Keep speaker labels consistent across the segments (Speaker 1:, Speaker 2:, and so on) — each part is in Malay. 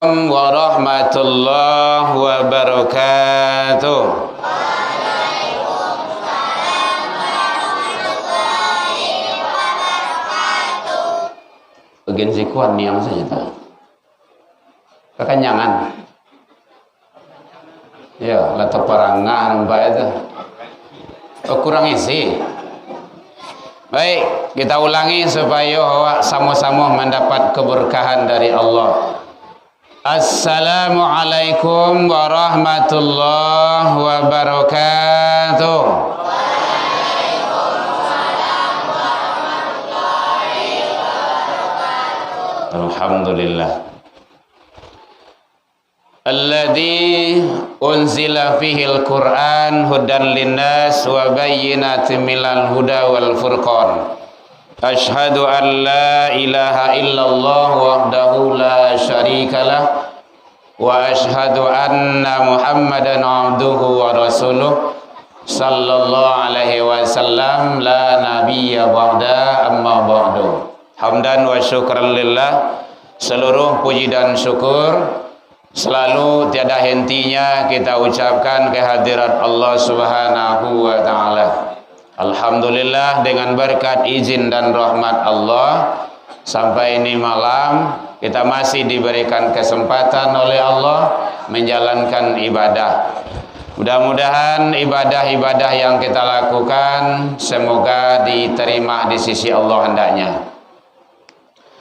Speaker 1: Warahmatullahi wabarakatuh. Bagian sikuan niang saja tak? Kekenyangan. Ya, lata parangan mbak itu. Oh, kurang isi. Baik, kita ulangi supaya sama-sama mendapat keberkahan dari Allah. Assalamualaikum warahmatullahi wabarakatuh. Alhamdulillah. Alladzi unzila fihil Qur'an hudan linnas wa bayyinatin minal huda wal furqan. Ashhadu an la ilaha illallah wahdahu la syarikalah wa ashhadu anna Muhammadan abduhu wa rasuluh sallallahu alaihi wasallam la nabiyya ba'da amma ba'du. Hamdan wa syukran lillah, seluruh puji dan syukur selalu tiada hentinya kita ucapkan kehadirat Allah Subhanahu wa taala. Alhamdulillah, dengan berkat izin dan rahmat Allah sampai ini malam kita masih diberikan kesempatan oleh Allah menjalankan ibadah. Mudah-mudahan ibadah-ibadah yang kita lakukan semoga diterima di sisi Allah hendaknya.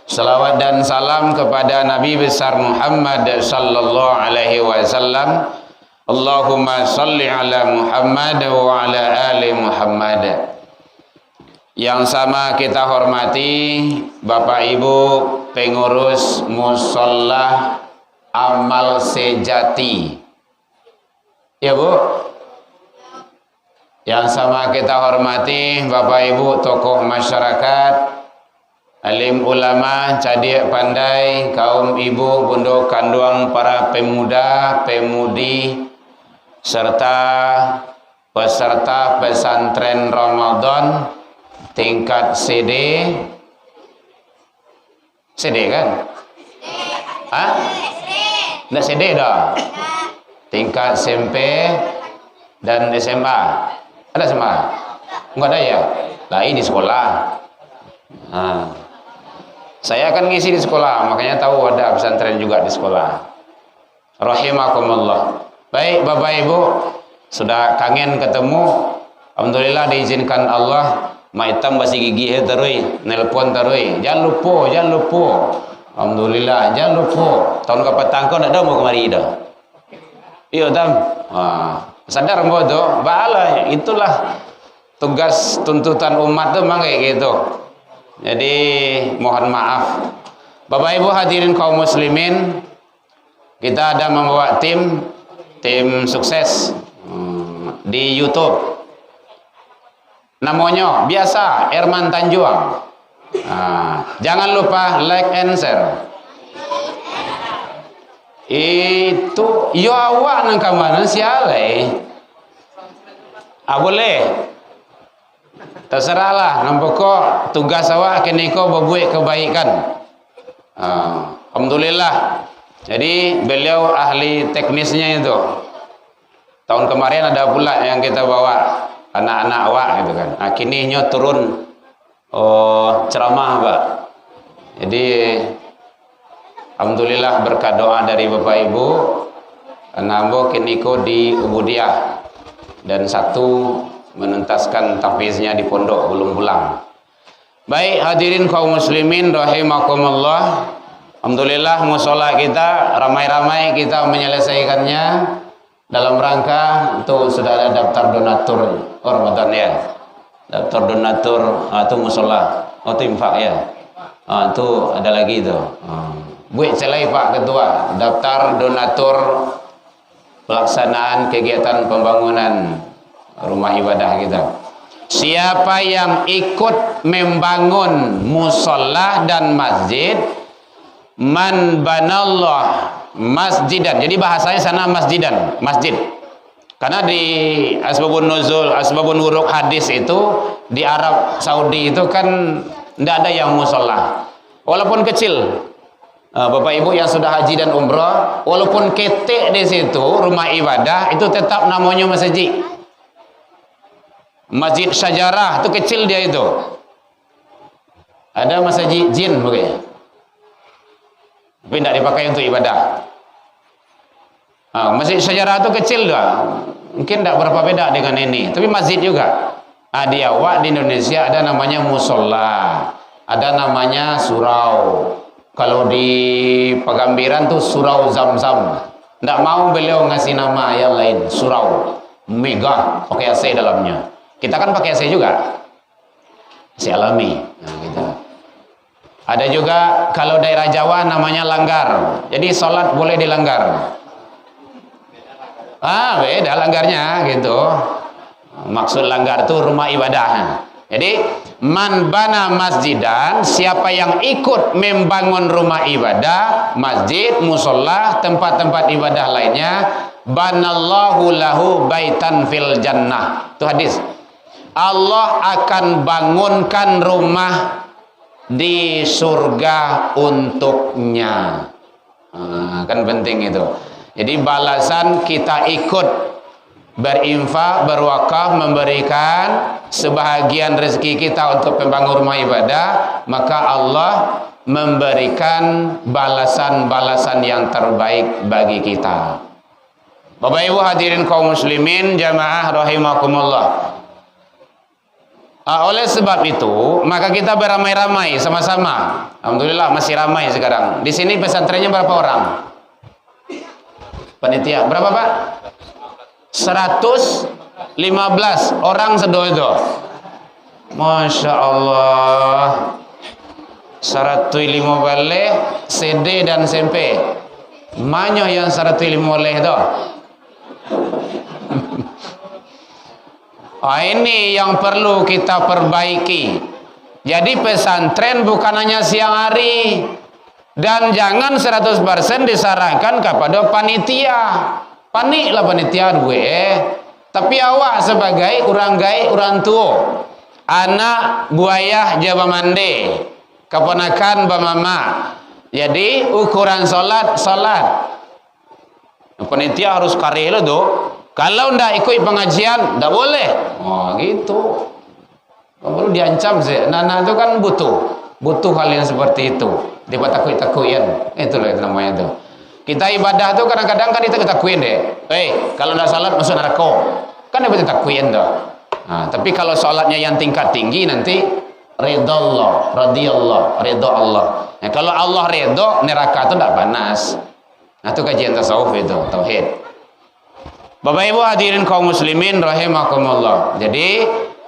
Speaker 1: Salawat dan salam kepada Nabi besar Muhammad sallallahu alaihi wasallam. Allahumma salli ala Muhammad wa ala ali Muhammad. Yang sama kita hormati Bapak Ibu pengurus Musholla Amal Sejati. Ya Bu. Yang sama kita hormati Bapak Ibu tokoh masyarakat, alim ulama, cadik pandai, kaum ibu, bunduk kanduang, para pemuda, pemudi, serta peserta pesantren Ramadan tingkat CD kan? Hah? Nggak CD dah? Tingkat SMP dan SMA. Ada SMA? Enggak ada ya? Lai di sekolah. Nah, saya akan ngisi di sekolah, makanya tahu ada pesantren juga di sekolah. Rahimakumullah. Baik Bapak Ibu, sudah kangen ketemu. Alhamdulillah diizinkan Allah. Maitam basi gigi terus, nelpon terus. Jangan lupa. Alhamdulillah, jangan lupa. Tahun kapatang kau nak dah mau kemari dah. Iya tam. Sadar mbok tu, bala itulah tugas tuntutan umat tu memang kayak gitu. Jadi mohon maaf. Bapak Ibu hadirin kaum muslimin, kita ada membawa tim sukses di YouTube. Namanya biasa Erman Tanjuang. Jangan lupa like and share. Itu yo awak nang kamana siale. Boleh. Terserahlah, nampak kok tugas awak kini kau berbuat kebaikan. Alhamdulillah. Jadi beliau ahli teknisnya itu. Tahun kemarin ada pula yang kita bawa anak-anak awak gitu kan. Nah kininya turun ceramah Pak. Jadi alhamdulillah berkat doa dari Bapak Ibu, nambo kini kau di Ubudiah dan satu menuntaskan tahfiznya di pondok belum pulang. Baik hadirin kaum muslimin rahimakumullah. Alhamdulillah mushola kita ramai-ramai kita menyelesaikannya dalam rangka itu sudah ada daftar donatur Ramadan ya. Daftar donatur itu mushola, itu infak ya. Itu ada lagi itu. Buat celai Pak Ketua, daftar donatur pelaksanaan kegiatan pembangunan rumah ibadah kita. Siapa yang ikut membangun mushola dan masjid, man banallah masjidan. Jadi bahasanya sana masjidan, masjid. Karena di asbabun nuzul, asbabun wuruk hadis itu di Arab Saudi itu kan tidak ada yang mushola, walaupun kecil. Bapak Ibu yang sudah haji dan umrah, walaupun ketek di situ rumah ibadah, itu tetap namanya masjid. Masjid Syajarah itu kecil dia itu. Ada masjid jin mungkin, tapi tidak dipakai untuk ibadah. Masjid Syajarah itu kecil dah, mungkin tidak berapa beda dengan ini, tapi masjid juga. Di awak di Indonesia ada namanya musola, ada namanya surau. Kalau di Pegambiran tuh surau Zam-Zam. Tidak mau beliau ngasih nama yang lain, surau mega pakai AC dalamnya. Kita kan pakai AC juga, AC alami. Nah, gitu. Ada juga kalau daerah Jawa namanya langgar. Jadi sholat boleh dilanggar. Beda langgarnya gitu. Maksud langgar itu rumah ibadah. Jadi man bana masjidan, siapa yang ikut membangun rumah ibadah, masjid, musola, tempat-tempat ibadah lainnya, banallahu lahu baitan fil jannah. Itu hadis. Allah akan bangunkan rumah di surga untuknya. Kan penting itu. Jadi balasan kita ikut berinfak, berwakaf, memberikan sebahagian rezeki kita untuk membangun rumah ibadah, maka Allah memberikan balasan-balasan yang terbaik bagi kita. Bapak Ibu hadirin kaum muslimin jamaah rahimakumullah. Oleh sebab itu, maka kita beramai-ramai sama-sama. Alhamdulillah masih ramai sekarang. Di sini pesantrennya berapa orang? Panitia berapa, Pak? 115 orang sedoyo. Masya Allah. 105 balik CD dan SMP. Mana yang 105 boleh tu? Ini yang perlu kita perbaiki. Jadi pesantren bukan hanya siang hari, dan jangan 100% disarankan kepada panitia. Paniklah panitia gue. Tapi awak sebagai orang tua, anak buayah Jawa Mande, keponakan bamama. Jadi ukuran salat. Panitia harus karih lo tuh. Kalau ndak ikut pengajian, ndak boleh. Gitu. Perlu diancam sih. Nana itu kan butuh hal yang seperti itu. Dia takut-takutin. Itulah itu namanya itu. Kita ibadah tuh kadang-kadang kan kita takutin deh. Kalau ndak salat masuk neraka. Kan dia takutin tuh. Tapi kalau salatnya yang tingkat tinggi nanti ridha Allah, radhiyallahu, ridha Allah. Kalau Allah ridha, neraka itu ndak panas. Itu kajian tasawuf itu, tauhid. Bapak Ibu hadirin kaum muslimin rahimakumullah. Jadi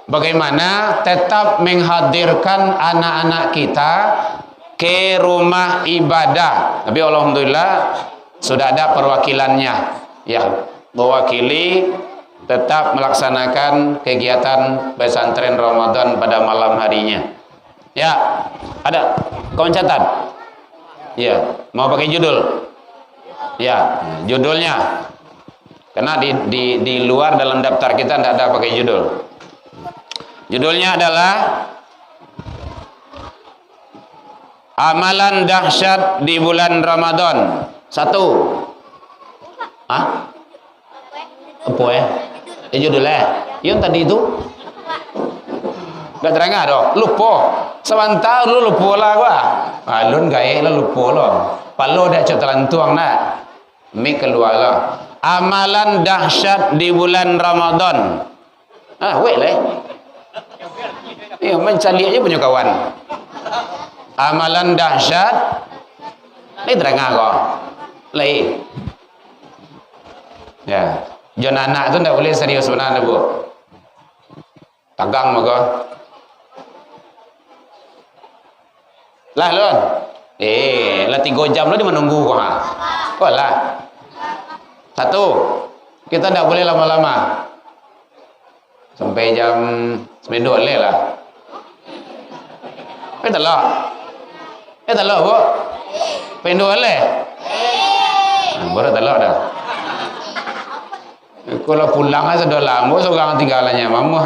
Speaker 1: bagaimana tetap menghadirkan anak-anak kita ke rumah ibadah. Tapi alhamdulillah sudah ada perwakilannya ya, mewakili tetap melaksanakan kegiatan pesantren Ramadan pada malam harinya. Ya, ada. Kau mencatat? Ya, mau pakai judul? Ya, judulnya. Karena di luar dalam daftar kita tidak ada pakai judul. Judulnya adalah amalan dahsyat di bulan Ramadan. 1. Apa ya? Judulnya? Yang tadi itu? Gak terangah dong. Lupa. Sebentar lu lupa lah gua. Alun gaya lah lupa lah. Palu dah cotelan tuang nak. Mik keluar lah. Amalan dahsyat di bulan Ramadan. Wait lah. Mencari aja punya kawan. Amalan dahsyat. Ini terangah kok. Lai. Ya. Jangan anak tu tak boleh serius benar bu. Tagang maka. Lah lon. Lah 3 jam lah dia menunggu kok. Kok lah. 1, kita tidak boleh lama-lama. Sampai jam 9 boleh lah. Telok bu. Pendu boleh. Baru telok dah. Kalau pulang aja sudah lama, seorang tinggalannya mamu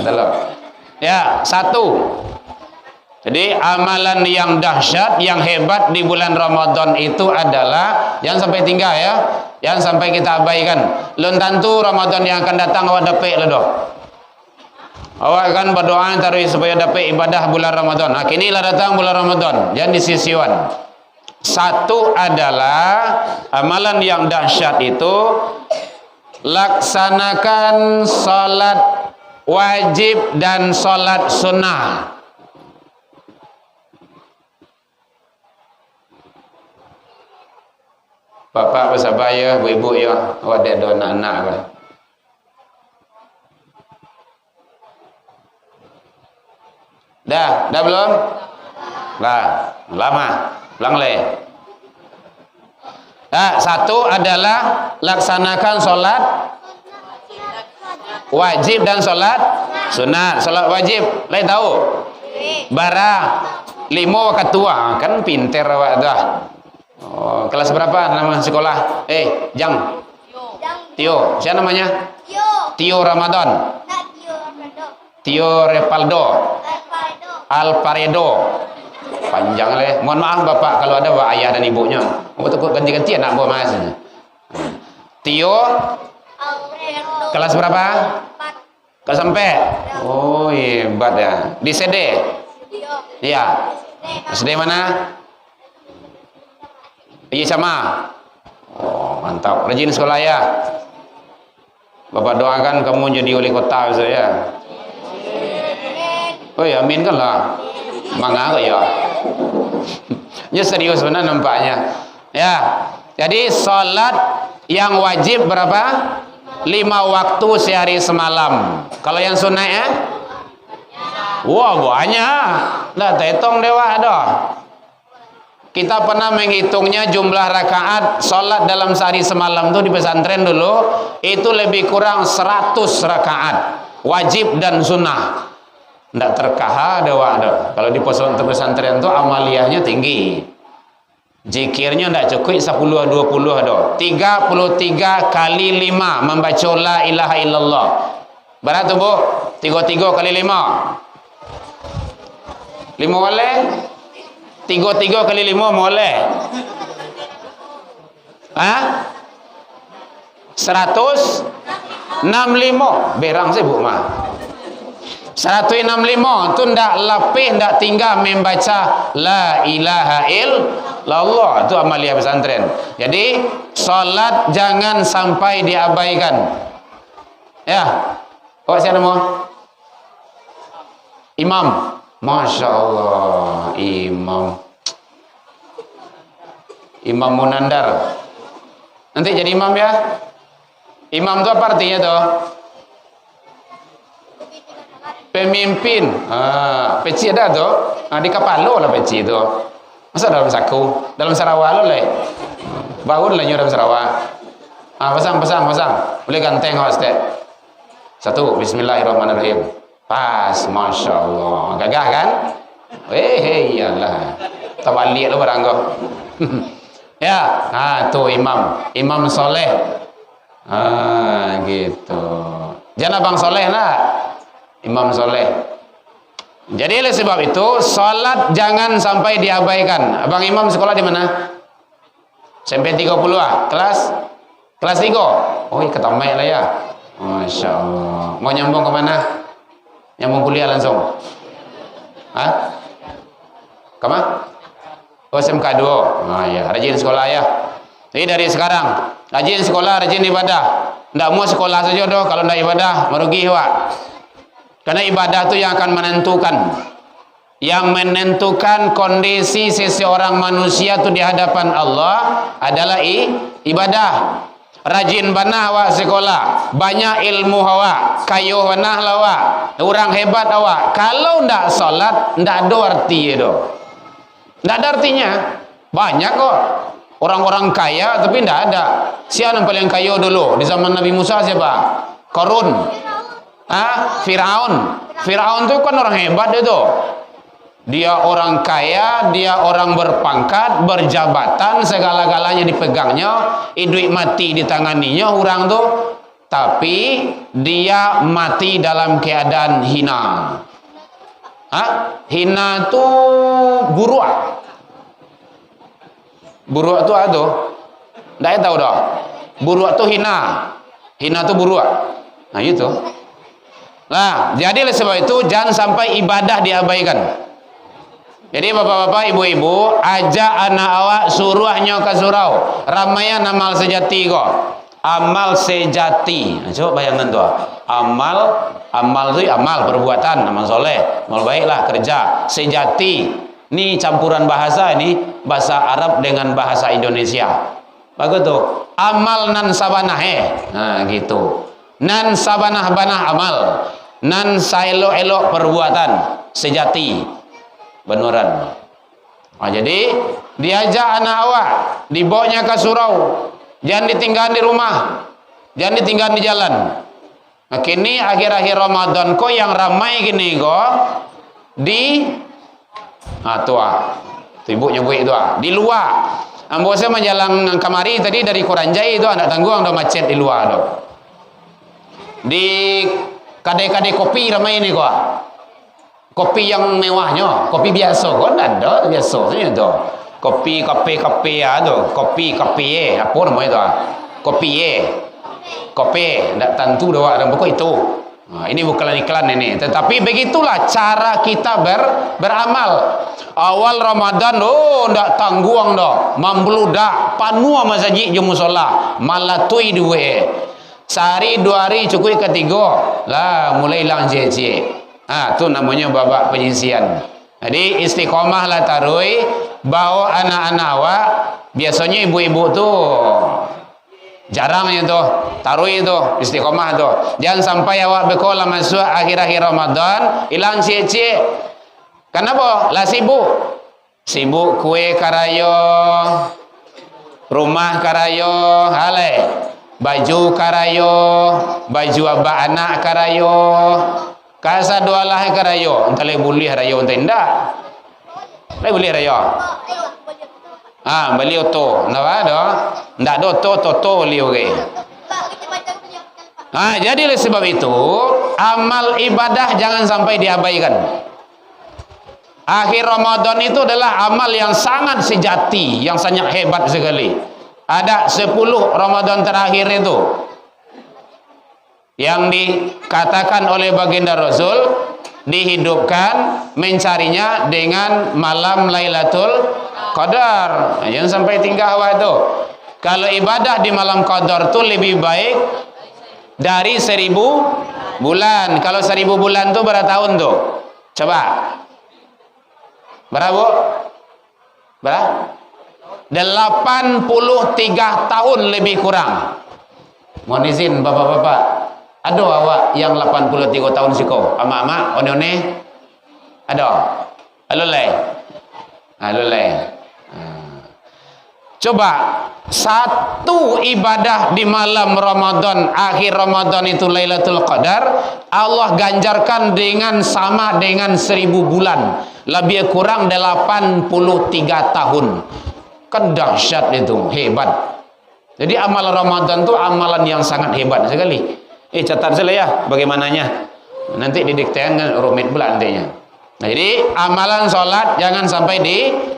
Speaker 1: telok. Ya, 1. Jadi amalan yang dahsyat, yang hebat di bulan Ramadan itu adalah jangan sampai tinggal ya, jangan sampai kita abaikan. Lun tentu Ramadan yang akan datang awak dapat lah doh. Awak kan berdoa taruh supaya dapat ibadah bulan Ramadan. Nah, kini lah datang bulan Ramadan, jangan disisiwan. Satu adalah amalan yang dahsyat itu laksanakan salat wajib dan salat sunnah. Bapak bersabar ya, ibu ya, awak ada dua anak-anak apa? Dah belum? Dah, lama, ulang le. Satu adalah laksanakan solat wajib dan solat sunat. Solat wajib, lain tahu? Bara, 5 waktu tua, kan pinter awak dah. Oh, kelas berapa nama sekolah? Jang. Tio. Siapa namanya? Tio Ramadan. Tio Repaldo. Alparedo. Panjang leh. Mohon maaf Bapak kalau ada ayah dan ibunya. Betul ganti-ganti anak buah mas. Tio. Kelas berapa? Kelas sampai. Oh, hebat ya. Di CD. Iya. SD mana? Iya sama. Oh, mantap. Rajin sekolah ya. Bapak doakan kamu jadi wali kota saya. Oh ya, amin kan lah. Mangga kok ya. Ini serius benar nampaknya. Ya. Jadi salat yang wajib berapa? 5 waktu sehari semalam. Kalau yang sunnah ya? Wah, banyak. Dah hitung dewa dah. Kita pernah menghitungnya jumlah rakaat salat dalam sehari semalam tuh di pesantren dulu itu lebih kurang 100 rakaat wajib dan sunnah. Ndak terkah ada. Kalau di pesantren tuh amaliyahnya tinggi. Zikirnya ndak cukup 10-20 ada. 33 kali 5 membaca la ilaha illallah. Berapa tu Bu? 33 kali 5. 5 boleh? 33 kali 5 boleh? 165 berang saya Bu mah. 165 tu ndak lapih ndak tinggal membaca la ilaha illallah. Itu amaliyah pesantren. Jadi salat jangan sampai diabaikan. Ya. Kok siapa nama? Imam. Masya Allah, Imam Munandar. Nanti jadi imam ya. Imam itu apa artinya tuh? Pemimpin. Peci ada tuh. Di kapalo lah peci itu. Masa dalam saku? Dalam Sarawak lo le. Baun lah dalam Sarawak. Pasang. Boleh ganteng awas deh. 1. Bismillahirrahmanirrahim. Pas, Masya Allah. Gagah kan? Iyalah. Terbalik lo barang kau. Ya, tuh Imam soleh. Gitu. Jangan abang soleh lah. Imam soleh. Jadi oleh sebab itu, salat jangan sampai diabaikan. Abang Imam sekolah di mana? SMP 30 Kelas 3. Oh, ketamai lah ya. Masya Allah. Mau nyambung ke mana? Nyambung kuliah langsung. Kemana? SMK 2. Ya, rajin sekolah ya. Jadi dari sekarang, rajin sekolah, rajin ibadah. Nggak mau sekolah saja doh, kalau nggak ibadah, merugi Wak. Karena ibadah itu yang akan menentukan kondisi seseorang manusia itu di hadapan Allah adalah ibadah. Rajin banah awak sekolah, banyak ilmu awak, kayuh banah awak, orang hebat awak. Kalau ndak salat, ndak ada arti itu. Ndak ada artinya. Banyak kok orang-orang kaya tapi ndak ada. Siapa yang paling kaya dulu di zaman Nabi Musa siapa? Qarun. Firaun. Firaun itu kan orang hebat itu. Dia orang kaya, dia orang berpangkat, berjabatan, segala-galanya dipegangnya, hidup mati ditanganinya orang tuh, tapi dia mati dalam keadaan hina. Hina tu buruk. Buruk tu ada. Ndak tahu dah. Buruk tu hina. Hina tu buruk. Nah itu. Nah, jadi oleh sebab itu jangan sampai ibadah diabaikan. Jadi bapak-bapak, ibu-ibu, ajak anak awak suruhnya ke surau. Ramayan amal sejati kok. Amal sejati. Nah, coba bayangkan tuh. Amal tu amal perbuatan, amal soleh, amal baiklah kerja. Sejati. Ini campuran bahasa ini, bahasa Arab dengan bahasa Indonesia. Bagus tuh. Amal nan sabanah Nah, gitu. Nan sabanah banah amal. Nan saelok-elok perbuatan sejati. Beneran. Jadi diajak anak awak, dibawanya ke surau. Jangan ditinggal di rumah. Jangan ditinggal di jalan. Nah, kini akhir-akhir Ramadan kok yang ramai gini kok di tua. Ibu nyebut itu di luar. Ambo saya menjalan kamari tadi dari Koranjai itu anak tanggung ada macet di luar tuh. Di kadai-kadai kopi ramai ini kok. Kopi yang mewahnya, kopi biasa kok ada biasa saja tu. Kopi ada, kopi apa namanya tu? Kopi, tak tentu dah ada pokok itu. Nah, ini bukan iklan ini, tetapi begitulah cara kita beramal. Awal Ramadan, ndak tangguang dah, membludak, panua masjid je musola, malatui duwe. Sehari 2 hari cukup ketiga, lah mulai hilang cie-cie. Tu namanya babak penyisian. Jadi istiqomah lah tarui, bawa anak-anak awak. Biasanya ibu-ibu tu jarangnya tu tarui tu istiqomah tu. Jangan sampai awak bekolah masuk akhir-akhir Ramadan hilang cie-cie. Kenapa? Lah sibuk kue karayo, rumah karayo, halai baju karayo, baju abah anak karayo. Kasa dua lah karayo, entah boleh rayo entah indah. Boleh rayo. Beli auto, ndak ada. Ndak ada auto beli oke. Jadi oleh sebab itu amal ibadah jangan sampai diabaikan. Akhir Ramadan itu adalah amal yang sangat sejati, yang sangat hebat sekali. Ada 10 Ramadan terakhir itu yang dikatakan oleh baginda Rasul dihidupkan mencarinya dengan malam Lailatul Qadar. Jangan sampai tinggal awak itu. Kalau ibadah di malam Qadar itu lebih baik dari 1000 bulan. Kalau 1000 bulan itu berapa tahun tuh? Coba. Berapa? Berapa? 83 tahun lebih kurang. Mohon izin bapak-bapak. Ada awak yang 83 tahun siko? Ama-ama, one-one? Ada? Alulai? Coba satu ibadah di malam Ramadan, akhir Ramadan itu Lailatul Qadar, Allah ganjarkan sama dengan 1000 bulan. Lebih kurang 83 tahun. Kan dahsyat itu, hebat. Jadi amalan Ramadan itu amalan yang sangat hebat sekali. Catat saja ya bagaimananya. Nanti didiktekan rumit pula nantinya. Nah, jadi amalan sholat jangan sampai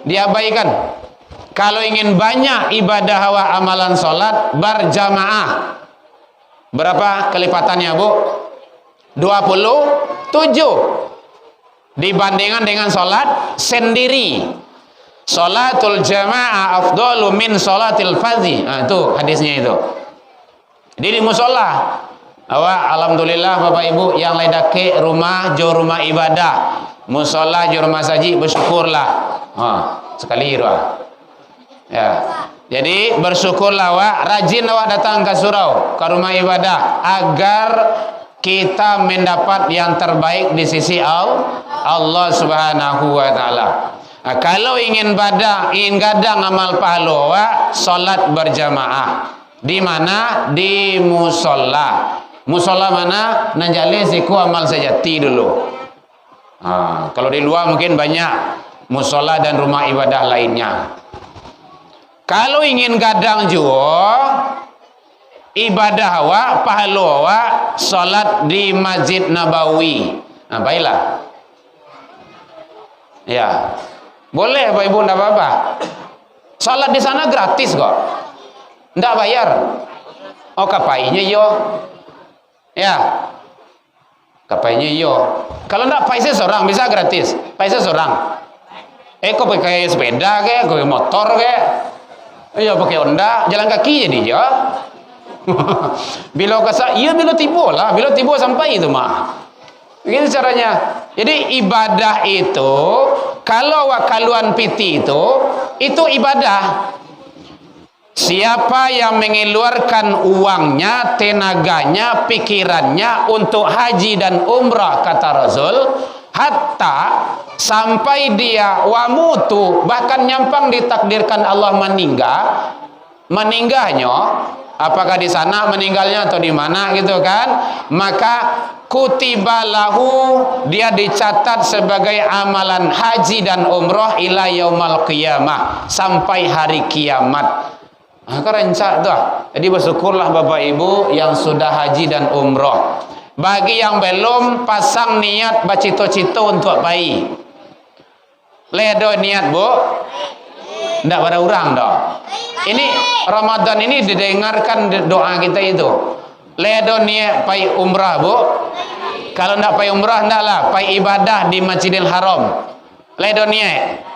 Speaker 1: diabaikan. Kalau ingin banyak ibadah amalan sholat berjamaah. Berapa kelipatannya, Bu? 27. Dibandingkan dengan sholat sendiri. Sholatul jamaah afdalu min sholatil fardhi. Nah, itu hadisnya itu. Jadi di musola. Awak alhamdulillah Bapak Ibu yang ledake rumah jo rumah ibadah, musola jo rumah saji, bersyukurlah. Sekali ruah. Ya. Jadi bersyukurlah awak, rajin awak datang ke surau, ke rumah ibadah agar kita mendapat yang terbaik di sisi Allah Subhanahu wa taala. Kalau ingin gadang amal pahala awak, salat berjamaah. Di mana? Di musola. Musola mana? Nanjali siku amal sejati dulu. Kalau di luar mungkin banyak musola dan rumah ibadah lainnya. Kalau ingin gadang juga ibadah awak, pahala awak, salat di Masjid Nabawi. Baiklah. Ya. Boleh Bapak Ibu, enggak apa-apa. Salat di sana gratis kok. Enggak bayar. Oh, kapainya yo. Ya. Kapainya yo. Kalau enggak paisnya seorang bisa gratis. Paisnya seorang. Kok pakai sepeda ke, pakai motor ke? Iya pakai Honda, jalan kaki jadi ya. Bila kasa, iya bila tiba lah, bila tiba sampai itu mah. Begini caranya. Jadi ibadah itu, kalau wakaluan piti itu ibadah. Siapa yang mengeluarkan uangnya, tenaganya, pikirannya untuk haji dan umrah, kata Rasul, hatta sampai dia wamutu, bahkan nyampang ditakdirkan Allah meninggalnya, apakah di sana meninggalnya atau di mana gitu kan, maka kutibalahu, dia dicatat sebagai amalan haji dan umrah ila yaumal qiyamah, sampai hari kiamat. Kerencak tuh. Jadi bersyukurlah Bapak Ibu yang sudah haji dan umrah. Bagi yang belum, pasang niat bacito-cito untuk bayi. Ledo niat Bu. Ndak pada orang dah. Ini Ramadan ini didengarkan doa kita itu. Ledo niat pai umrah Bu. Kalau ndak pai umrah ndaklah, pai ibadah di Masjidil Haram. Ledo niat.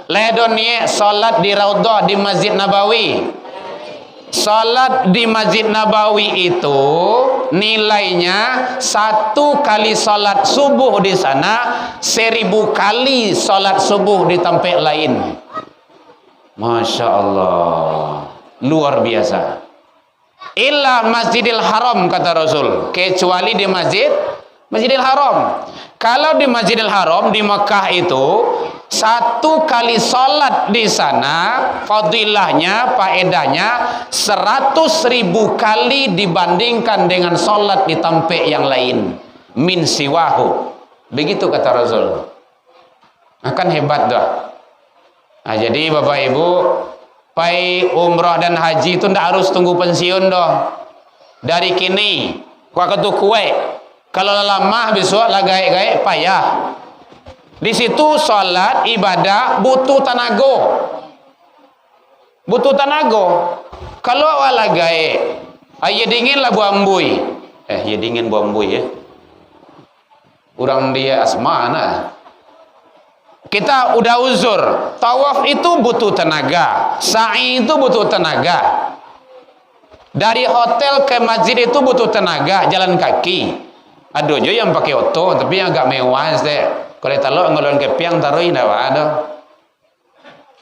Speaker 1: Ledo niat salat di Raudhah di Masjid Nabawi. Salat di Masjid Nabawi itu nilainya 1 kali salat subuh di sana 1000 kali salat subuh di tempat lain. Masya Allah, luar biasa. Illa Masjidil Haram, kata Rasul, kecuali di Masjidil Haram. Kalau di Masjidil Haram di Mekah itu 1 kali salat di sana fadilahnya, faedahnya 100.000 kali dibandingkan dengan salat di tempat yang lain. Min siwahu. Begitu kata Rasul. Akan hebat dah. Nah, jadi Bapak Ibu, pai umrah dan haji itu ndak harus tunggu pensiun dah. Dari kini, waktu kue. Kalau lama besok lah gaek-gaek payah. Di situ salat ibadah butuh tenaga. Butuh tenaga. Kalau wala gaek, ya dingin lah buambui. Ya dingin buambui ya. Orang dia asmana. Kita udah uzur. Tawaf itu butuh tenaga. Sa'i itu butuh tenaga. Dari hotel ke masjid itu butuh tenaga, jalan kaki. Ada juga yang pakai oto, tapi yang agak mewah deh. Kalau taruh ngulon kepiang taruh ini ada.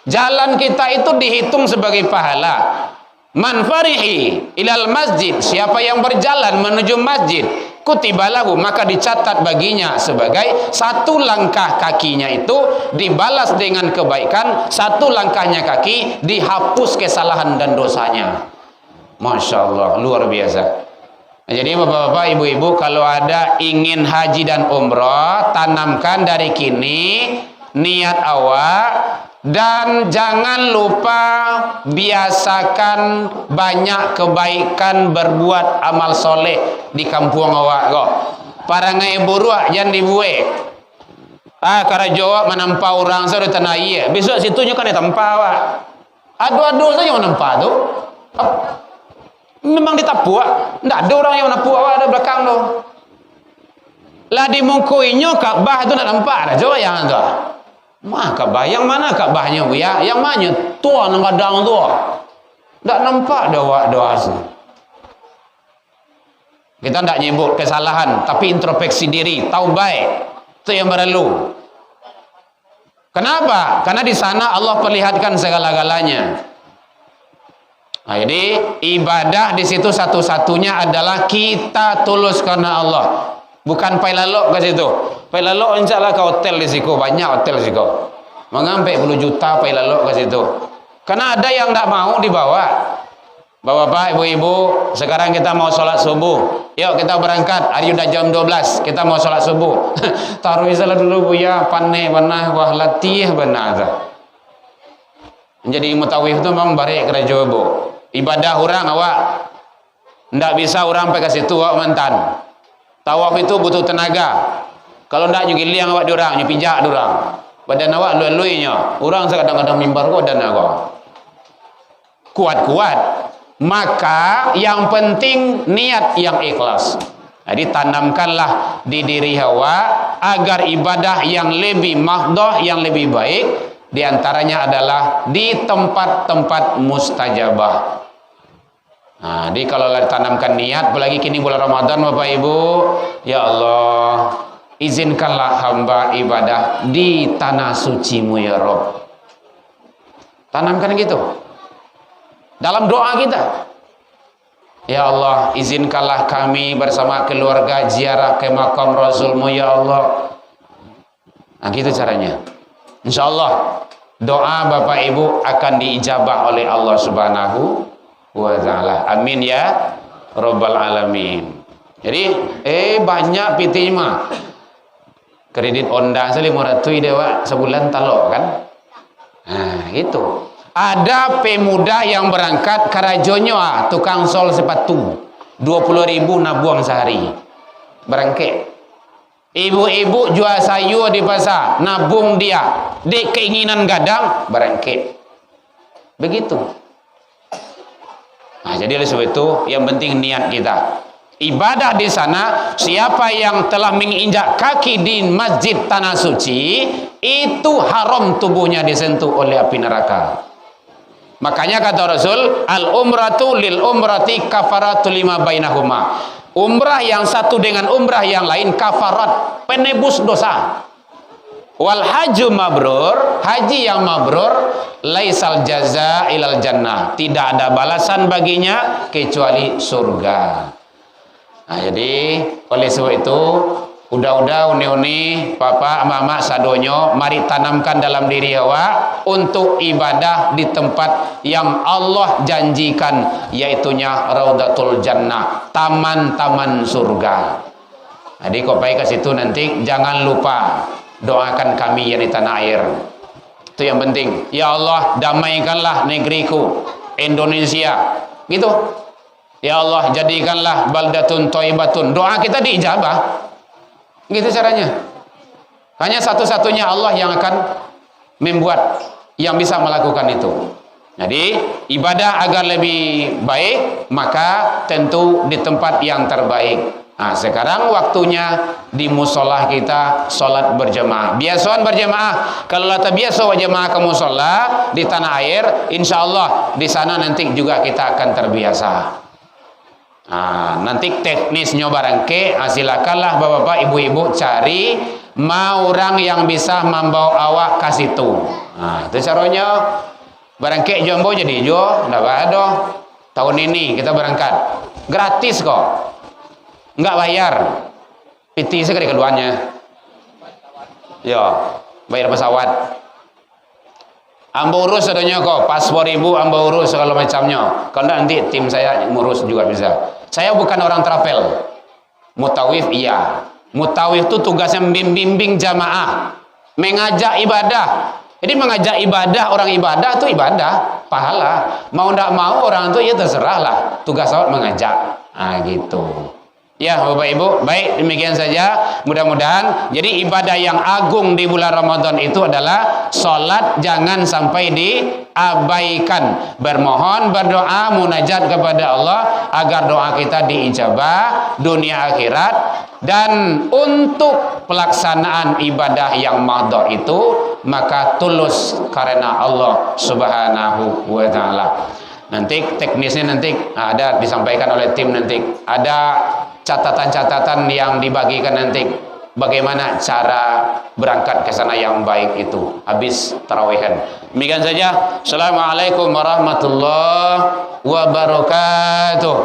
Speaker 1: Jalan kita itu dihitung sebagai pahala. Man farihi ilal masjid, siapa yang berjalan menuju masjid, kutibalahu, maka dicatat baginya sebagai 1 langkah kakinya itu dibalas dengan kebaikan, 1 langkahnya kaki dihapus kesalahan dan dosanya. Masya Allah, luar biasa. Jadi bapak-bapak, ibu-ibu, kalau ada ingin haji dan umrah, tanamkan dari kini niat awak, dan jangan lupa biasakan banyak kebaikan, berbuat amal soleh di kampung awak kok. Para ngai buruak jangan dibuat. Karena Jawa menampa orang saya di tanah iya. Besok situnya kan ditampa awak. Adu-adu saja menampa tu. Memang ditapuak, tidak ada orang yang menapuak awak ada belakang tu. Lah dimungkuinya Ka'bah tu nak nampak ada Jawa yang tu. Mah Ka'bah yang mana Ka'bahnya bu ya? Yang mana tua nang kadang tu? Tak nampak dah awak doa tu. Kita tidak nyebut kesalahan, tapi introspeksi diri, taubat. Itu yang berlalu. Kenapa? Karena di sana Allah perlihatkan segala-galanya. Nah, jadi ibadah di situ satu-satunya adalah kita tulus karena Allah, bukan pai lalok ke situ. Pai lalok insyaallah ke hotel di situ, banyak hotel di situ. Mengampai puluh juta pai lalok ke situ. Karena ada yang tidak mau dibawa. Bapak-bapak, ibu-ibu, sekarang kita mau sholat subuh. Yuk kita berangkat, hari udah jam 12, kita mau sholat subuh. Taruh salat dulu bu ya, panai benar, wah latih benar. Menjadi mutawif itu memang barik kerja bu. Ibadah orang awak ndak bisa orang pakai situ awak mantan. Tawaf itu butuh tenaga. Kalau ndak nyugiliang awak diorang, nyepijak diorang. Badan awak lui-luinya. Orang kadang-kadang mimbar kok dan awak. Kuat-kuat. Maka yang penting niat yang ikhlas. Jadi tanamkanlah di diri awak agar ibadah yang lebih mahdoh, yang lebih baik, diantaranya adalah di tempat-tempat mustajabah. Nah, jadi kalau ditanamkan niat, apalagi kini bulan Ramadan, Bapak Ibu, ya Allah, izinkanlah hamba ibadah di tanah suci-Mu ya Rabb. Tanamkan gitu dalam doa kita. Ya Allah, izinkanlah kami bersama keluarga ziarah ke makam Rasul-Mu ya Allah. Nah gitu caranya. Insya Allah doa Bapak Ibu akan diijabah oleh Allah Subhanahu wa ta'ala. Amin ya Rabbal Alamin. Jadi banyak pitih mah kredit Honda 500 dewa sebulan talok kan. Nah gitu. Ada pemuda yang berangkat Karajonyo, tukang sol sepatu, 20.000 nabuang sehari. Berangkat. Ibu-ibu jual sayur di pasar, nabung dia. Di keinginan gadang, berangkat. Begitu. Nah, jadi oleh sebab itu yang penting niat kita. Ibadah di sana, siapa yang telah menginjak kaki di masjid tanah suci, itu haram tubuhnya disentuh oleh api neraka. Makanya kata Rasul, al-umratu lil umrati kafaratu lima bainahuma. Umrah yang satu dengan umrah yang lain kafarat, penebus dosa. Wal haju mabrur, haji yang mabrur, laisal jaza ilal jannah. Tidak ada balasan baginya kecuali surga. Nah, jadi oleh sebab itu udah uni-uni papa mama sadonyo, mari tanamkan dalam diri awak untuk ibadah di tempat yang Allah janjikan, yaitunya Raudatul Jannah, taman-taman surga. Jadi kau baik ke situ nanti jangan lupa doakan kami yang di tanah air. Itu yang penting. Ya Allah, damaikanlah negeriku Indonesia. Gitu. Ya Allah, jadikanlah baldatun thayyibatun. Doa kita diijabah. Gitu caranya. Hanya satu-satunya Allah yang akan membuat, yang bisa melakukan itu. Jadi ibadah agar lebih baik, maka tentu di tempat yang terbaik. Nah sekarang waktunya di musola kita sholat berjamaah. Biasaan berjamaah. Kalau tak biasa berjamaah ke musola di tanah air, insya Allah di sana nanti juga kita akan terbiasa. Nah, nanti teknisnya barangke, silakanlah bapak-bapak ibu-ibu cari mau orang yang bisa membawa awak ke situ. Nah, itu caranya. Barangke jombo jadi jo, ndak ada. Tahun ini kita berangkat gratis kok, nggak bayar. PT sekali keduanya. Ya, bayar pesawat. Ambo urus adanya kok, paspor ibu ambo urus segala macamnya. Kalau nanti tim saya ngurus juga bisa. Saya bukan orang travel. Mutawif iya. Mutawif itu tugasnya membimbing jamaah, mengajak ibadah. Jadi mengajak ibadah, orang ibadah itu ibadah, pahala. Mau ndak mau orang itu ya terserahlah. Tugas awak mengajak. Ah gitu. Ya Bapak Ibu, baik demikian saja. Mudah-mudahan jadi ibadah yang agung di bulan Ramadan itu adalah sholat jangan sampai diabaikan. Bermohon, berdoa, munajat kepada Allah agar doa kita diijabah dunia akhirat. Dan untuk pelaksanaan ibadah yang mahdoh itu maka tulus karena Allah Subhanahu wa ta'ala. Nanti teknisnya nanti ada disampaikan oleh tim, nanti ada catatan-catatan yang dibagikan nanti bagaimana cara berangkat ke sana yang baik itu habis tarawehan. Demikian saja. Assalamualaikum warahmatullahi wabarakatuh.